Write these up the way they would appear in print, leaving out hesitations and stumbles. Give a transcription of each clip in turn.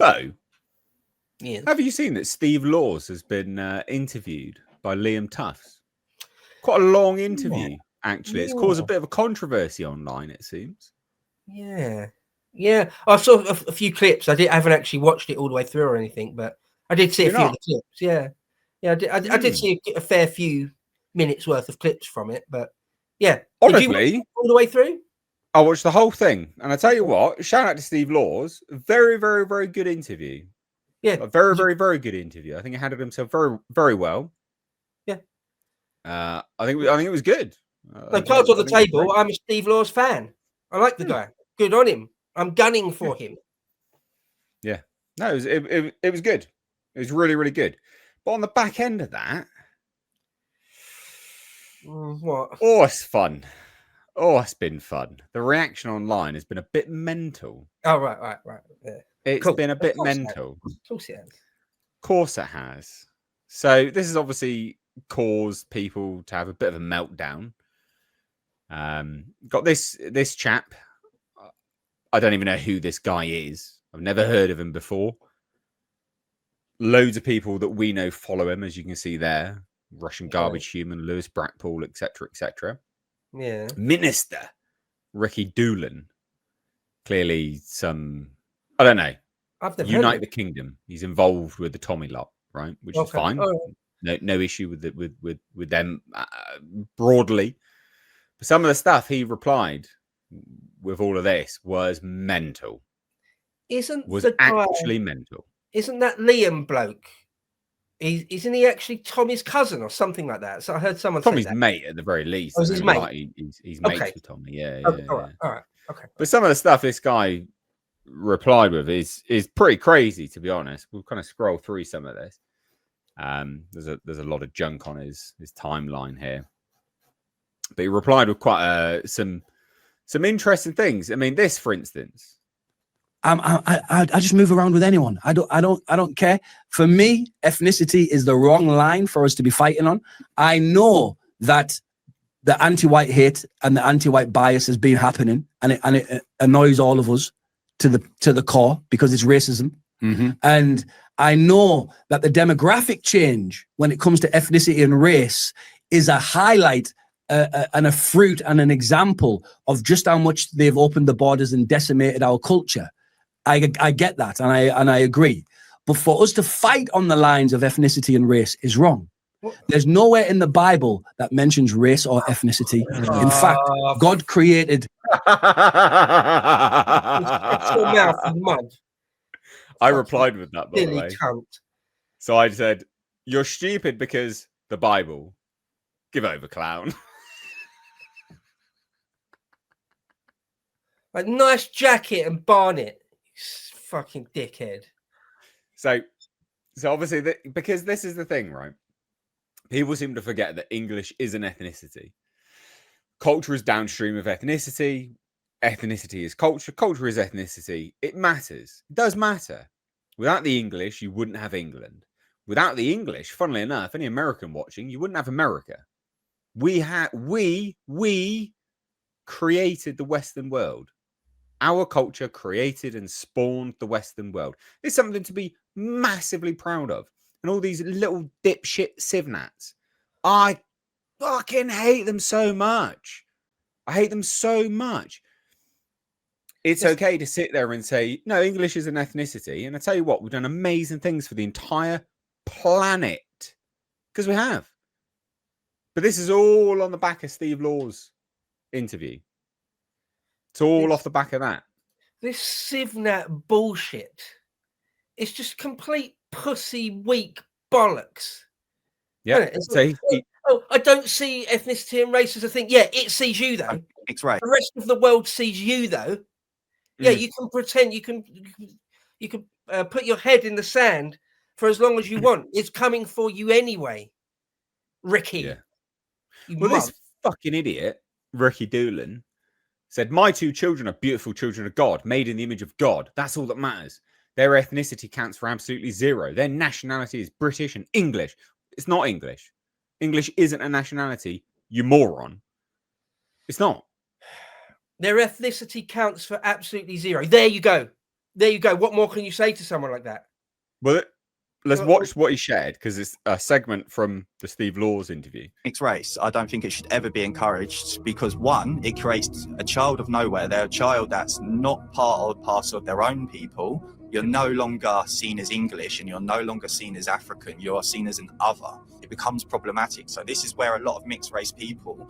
Bo, Yeah. have you seen that Steve Laws has been interviewed by Liam Tufts? Quite a long interview, actually. It's caused a bit of a controversy online, it seems. Yeah. I saw a few clips. I haven't actually watched it all the way through or anything, but I did see a few of the clips. Yeah. I did see a fair few minutes worth of clips from it, but yeah. Honestly, did you watch it all the way through? I watched the whole thing, and I tell you what, shout out to Steve Laws. Very, very, very good interview. Yeah, a very, very, very good interview. I think he handled himself very, very well. Yeah, I think it was good. Cards on the table. I'm a Steve Laws fan. I like the guy. Good on him. I'm gunning for him. Yeah, no, it was good. It was really, really good. But on the back end of that, what? Oh, it's fun. Oh, it's been fun. The reaction online has been a bit mental. Oh, right. Yeah. It's been a bit mental. Of course it has. Of course it has. So this has obviously caused people to have a bit of a meltdown. Got this chap. I don't even know who this guy is. I've never heard of him before. Loads of people that we know follow him, as you can see there. Russian garbage human, Lewis Brackpool, etc., etc. Yeah. Minister Ricky Doolan. Clearly some, I don't know. I've never Unite the Kingdom. He's involved with the Tommy lot, right? Which is fine. Oh. No issue with them broadly. But some of the stuff he replied with all of this was mental. Actually mental. Isn't that Liam bloke? Isn't he actually Tommy's cousin or something like that? So I heard someone Tommy's say that. mate at the very least. Oh, his mate. He's mates with Tommy. Yeah. All right. Okay. But some of the stuff this guy replied with is pretty crazy, to be honest. We'll kind of scroll through some of this. There's a lot of junk on his timeline here, but he replied with quite some interesting things. I mean, this, for instance. I just move around with anyone. I don't care. For me, ethnicity is the wrong line for us to be fighting on. I know that the anti-white hate and the anti-white bias has been happening, and it annoys all of us to the core because it's racism. Mm-hmm. And I know that the demographic change when it comes to ethnicity and race is a highlight and a fruit and an example of just how much they've opened the borders and decimated our culture. I get that, and I agree. But for us to fight on the lines of ethnicity and race is wrong. There's nowhere in the Bible that mentions race or ethnicity. In fact, God created. I replied with that, by the way. So I said, "You're stupid because the Bible. Give over, clown." A nice jacket and bonnet. Fucking dickhead. So obviously, because this is the thing, right? People seem to forget that English is an ethnicity. Culture is downstream of ethnicity. Ethnicity is culture. Culture is ethnicity. It matters. It does matter. Without the English, you wouldn't have England. Without the English, funnily enough, any American watching, you wouldn't have America. We created the Western world. Our culture created and spawned the Western world. It's something to be massively proud of. And all these little dipshit CivNats, I fucking hate them so much. I hate them so much. It's okay to sit there and say, no, English is an ethnicity. And I tell you what, we've done amazing things for the entire planet. Because we have. But this is all on the back of Steve Law's interview. It's all off the back of that. This CivNat bullshit. It's just complete pussy weak bollocks. Yeah. I don't see ethnicity and race as a thing. Yeah, it sees you though. It's right. The rest of the world sees you though. Yeah, you can pretend you can put your head in the sand for as long as you want. It's coming for you anyway, Ricky. Yeah. Well, this fucking idiot, Ricky Doolan, said, "My two children are beautiful children of God, made in the image of God. That's all that matters. Their ethnicity counts for absolutely zero. Their nationality is British and English. It's not English. English isn't a nationality, you moron. It's not. Their ethnicity counts for absolutely zero. There you go. there you go. What more can you say to someone like that? Well, let's watch what he shared, because it's a segment from the Steve Laws interview. Mixed race, I don't think it should ever be encouraged, because one, it creates a child of nowhere. They're a child that's not part or parcel of their own people. You're no longer seen as English, and you're no longer seen as African. You are seen as an other. It becomes problematic. So this is where a lot of mixed race people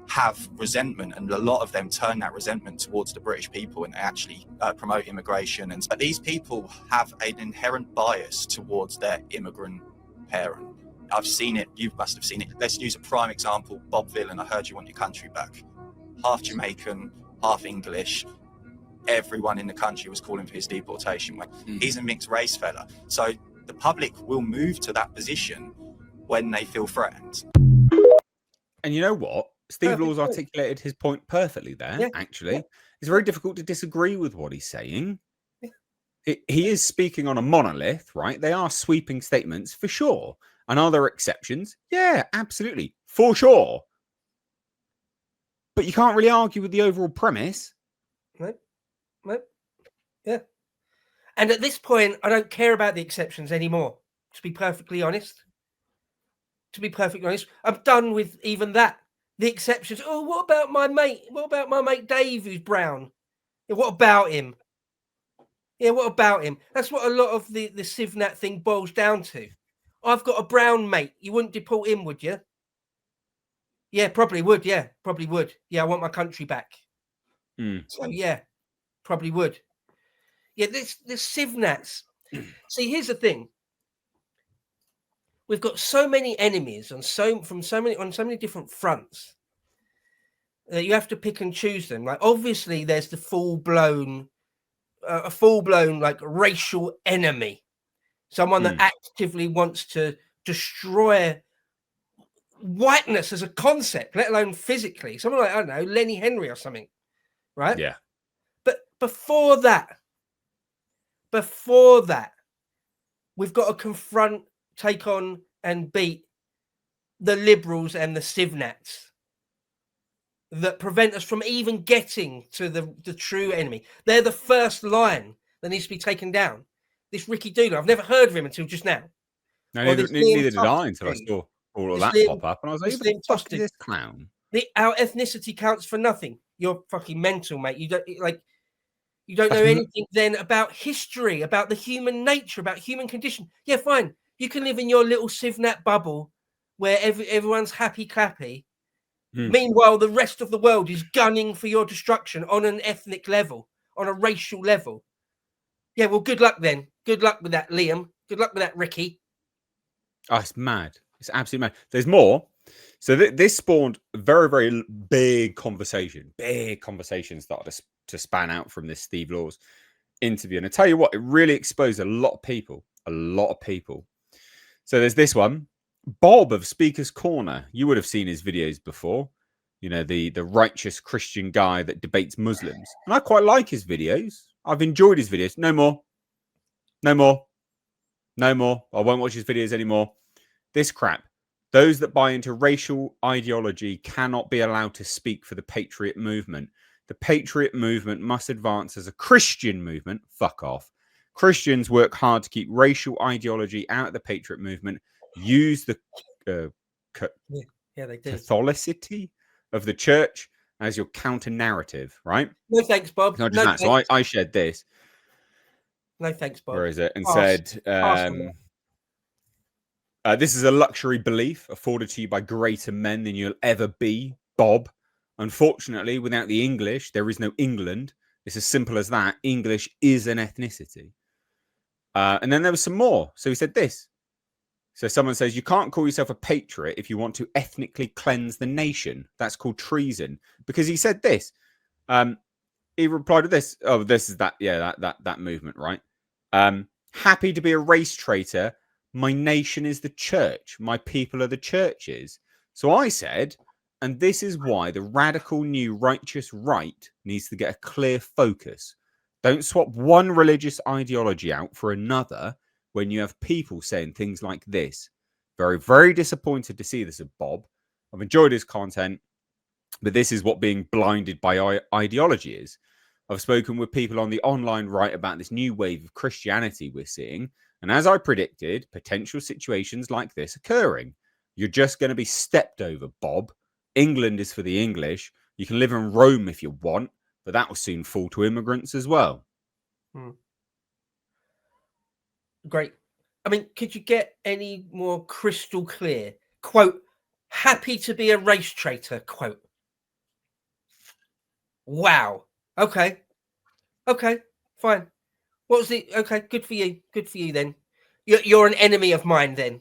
have resentment, and a lot of them turn that resentment towards the British people, and they actually promote immigration. And but these people have an inherent bias towards their immigrant parent. I've seen it. You must have seen it. Let's use a prime example. Bob Villain, I heard you want your country back. Half Jamaican, half English. Everyone in the country was calling for his deportation. When he's a mixed race fella. So the public will move to that position when they feel threatened. And you know what? Steve Laws articulated his point perfectly there, actually. Yeah. It's very difficult to disagree with what he's saying. He is speaking on a monolith, right? They are sweeping statements for sure. And are there exceptions? Yeah, absolutely. For sure. But you can't really argue with the overall premise. Nope. Yeah. And at this point, I don't care about the exceptions anymore, to be perfectly honest. I'm done with even that. The exceptions. Oh, what about my mate? What about my mate Dave, who's brown? Yeah, what about him? That's what a lot of the CivNat thing boils down to. I've got a brown mate. You wouldn't deport him, would you? Yeah, probably would. Yeah, I want my country back. So yeah, probably would. Yeah, this CivNats. See, here's the thing. We've got so many enemies on so many different fronts that you have to pick and choose them. Like, obviously, there's the full blown like racial enemy, someone that actively wants to destroy whiteness as a concept, let alone physically. Someone like, I don't know, Lenny Henry or something, right? Yeah. But before that, we've got to confront, take on, and beat the liberals and the CivNats that prevent us from even getting to the true enemy. They're the first line that needs to be taken down. This Ricky Doolin, I've never heard of him until just now. No, neither did I until I saw all of that pop up. And I was like, who the fuck is this clown? Our ethnicity counts for nothing. You're fucking mental, mate. You don't know anything then about history, about the human nature, about human condition. Yeah, fine. You can live in your little CivNat bubble where everyone's happy clappy. Meanwhile, the rest of the world is gunning for your destruction on an ethnic level, on a racial level. Yeah, well, good luck then. Good luck with that, Liam. Good luck with that, Ricky. Oh, it's mad. It's absolutely mad. There's more. So this spawned a very, very big conversation. Big conversation started to span out from this Steve Laws interview. And I tell you what, it really exposed a lot of people. So there's this one. Bob of Speaker's Corner. You would have seen his videos before. You know, the righteous Christian guy that debates Muslims. And I quite like his videos. I've enjoyed his videos. No more. I won't watch his videos anymore. This crap. Those that buy into racial ideology cannot be allowed to speak for the Patriot movement. The Patriot movement must advance as a Christian movement. Fuck off. Christians work hard to keep racial ideology out of the Patriot movement. Use the they do. Catholicity of the church as your counter narrative, right? No thanks, Bob. Not just that. So I shared this. No thanks, Bob. Where is it? And said, this is a luxury belief afforded to you by greater men than you'll ever be, Bob. Unfortunately, without the English, there is no England. It's as simple as that. English is an ethnicity. And then there was some more. So he said this. So someone says, you can't call yourself a patriot if you want to ethnically cleanse the nation. That's called treason. Because he said this. He replied to this. Oh, this is that. Yeah, that movement, right? Happy to be a race traitor. My nation is the church. My people are the churches. So I said, and this is why the radical new righteous right needs to get a clear focus. Don't swap one religious ideology out for another when you have people saying things like this. Very, very disappointed to see this of Bob. I've enjoyed his content, but this is what being blinded by ideology is. I've spoken with people on the online right about this new wave of Christianity we're seeing. And as I predicted, potential situations like this occurring. You're just going to be stepped over, Bob. England is for the English. You can live in Rome if you want, but that will soon fall to immigrants as well. Great. I mean, could you get any more crystal clear? Quote, happy to be a race traitor, quote. Wow. Okay. Okay, fine. What was the... Okay, good for you. Good for you then. You're an enemy of mine then.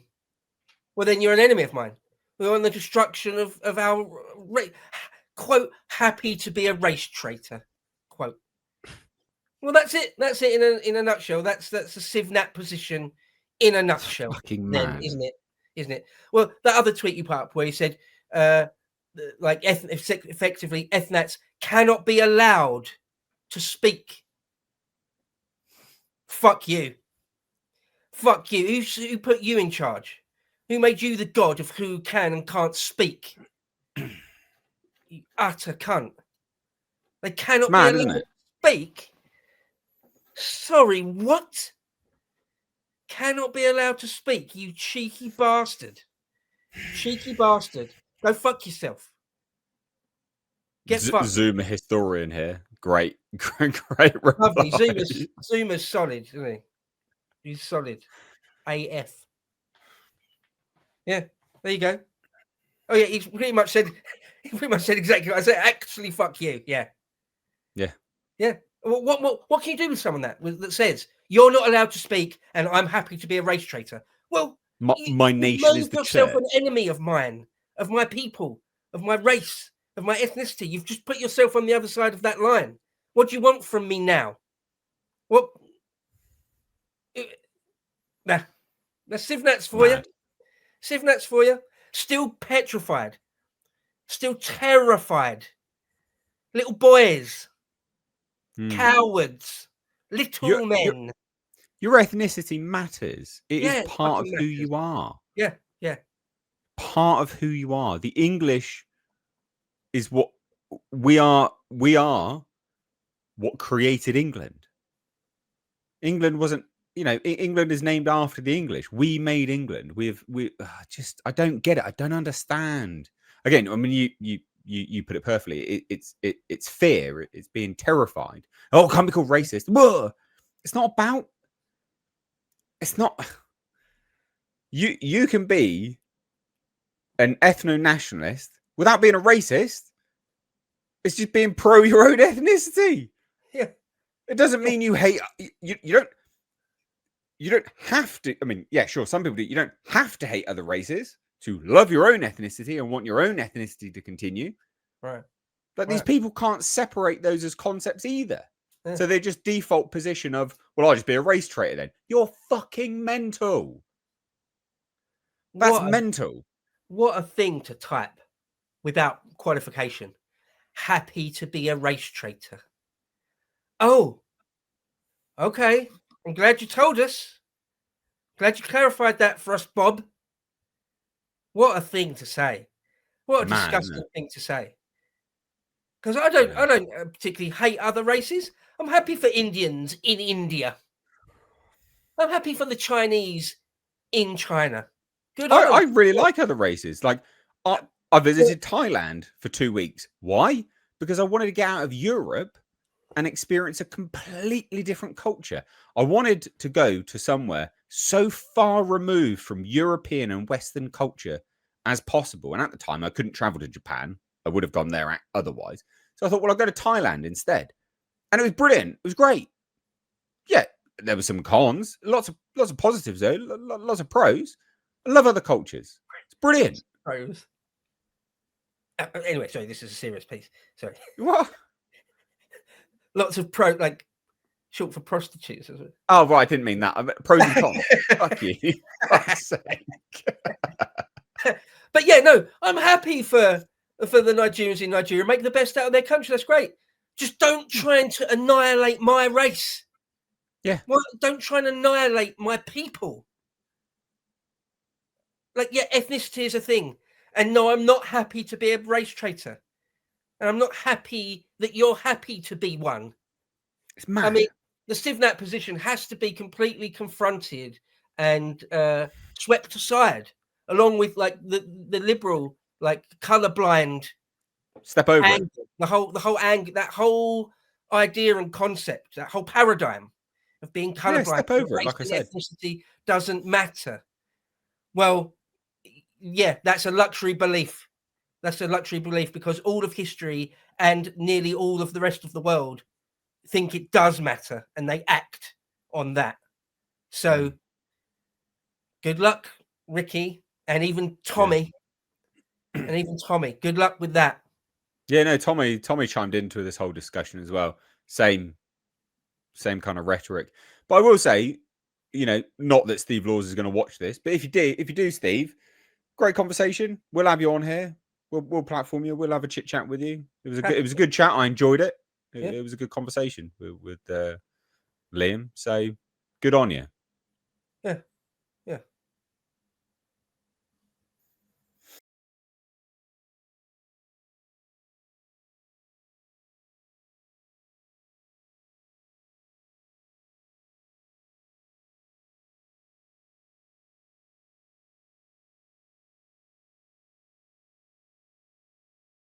Well, then you're an enemy of mine. We're on the destruction of our... Quote, happy to be a race traitor, quote. Well, that's it. That's it in a nutshell. That's a CivNat position in a nutshell. Fucking then, mad. isn't it? Isn't it? Well, that other tweet you put up where you said, like, effectively, ethnats cannot be allowed to speak. Fuck you. Fuck you. Who put you in charge? Who made you the god of who can and can't speak? You utter cunt. They cannot Mad, be isn't allowed it? to speak. Sorry, what? Cannot be allowed to speak, you cheeky bastard. Cheeky bastard. Go fuck yourself. Get fucked. Zoomer historian here. Great. Great reply. Lovely. Zoomer's solid, isn't he? He's solid. AF. Yeah, there you go. Oh yeah, he pretty much said exactly what I said. Actually, fuck you. Yeah. Yeah. Yeah. What can you do with someone that says you're not allowed to speak and I'm happy to be a race traitor? Well, my nation is the yourself church. an enemy of mine, of my people, of my race, of my ethnicity. You've just put yourself on the other side of that line. What do you want from me now? What? Nah, that's CivNats for you. CivNats for you. Still petrified. Still terrified. Little boys. Cowards. Little men. Your ethnicity matters. It is part of who matters. you are. Yeah, yeah. Part of who you are. The English is what we are. We are what created England. England wasn't, England is named after the English. We made England. I don't get it. I don't understand. Again, I mean, you put it perfectly. It's fear. It's being terrified. Oh, can't be called racist. Whoa. It's not about. It's not. You can be an ethno-nationalist without being a racist. It's just being pro your own ethnicity. Yeah. It doesn't mean you hate. You don't have to. I mean, yeah, sure. Some people do. You don't have to hate other races to love your own ethnicity and want your own ethnicity to continue. Right. But these people can't separate those as concepts either. Yeah. So they just default position of, well, I'll just be a race traitor then. You're fucking mental. That's mental. What a thing to type without qualification. Happy to be a race traitor. Oh, okay. I'm glad you told us. Glad you clarified that for us, Bob. What a thing to say. What a disgusting thing to say. Because I don't particularly hate other races. I'm happy for Indians in India. I'm happy for the Chinese in China. Good. I really like other races. Like I visited Thailand for 2 weeks. Why? Because I wanted to get out of Europe and experience a completely different culture. I wanted to go to somewhere so far removed from European and Western culture as possible. And at the time, I couldn't travel to Japan. I would have gone there otherwise. So I thought, well, I'll go to Thailand instead. And it was brilliant. It was great. Yeah, there were some cons. Lots of positives, though. Lots of pros. I love other cultures. It's brilliant. Pros. Anyway, sorry, this is a serious piece. Sorry. What? Lots of like short for prostitutes. Is it? Oh, right. I didn't mean that. I meant pros and cons. Fuck you. Fuck's sake. But yeah, no, I'm happy for the Nigerians in Nigeria. Make the best out of their country. That's great. Just don't try to annihilate my race. Yeah. Well, don't try and annihilate my people. Like, yeah, ethnicity is a thing. And no, I'm not happy to be a race traitor. And I'm not happy that you're happy to be one. It's mad. I mean, the CivNat position has to be completely confronted and swept aside, along with like the liberal, like colorblind step over it. the whole angle, that whole idea and concept, that whole paradigm of being colorblind, step over it, like I and said. ethnicity doesn't matter. Well, yeah, that's a luxury belief. That's a luxury belief because all of history and nearly all of the rest of the world think it does matter, and they act on that. So, good luck, Ricky, and even Tommy, Good luck with that. Yeah, no, Tommy chimed into this whole discussion as well. Same kind of rhetoric. But I will say, you know, not that Steve Laws is going to watch this, but if you do, Steve, great conversation. We'll have you on here. We'll platform you. We'll have a chit chat with you. It was a good chat. I enjoyed it. It was a good conversation with Liam. So good on you.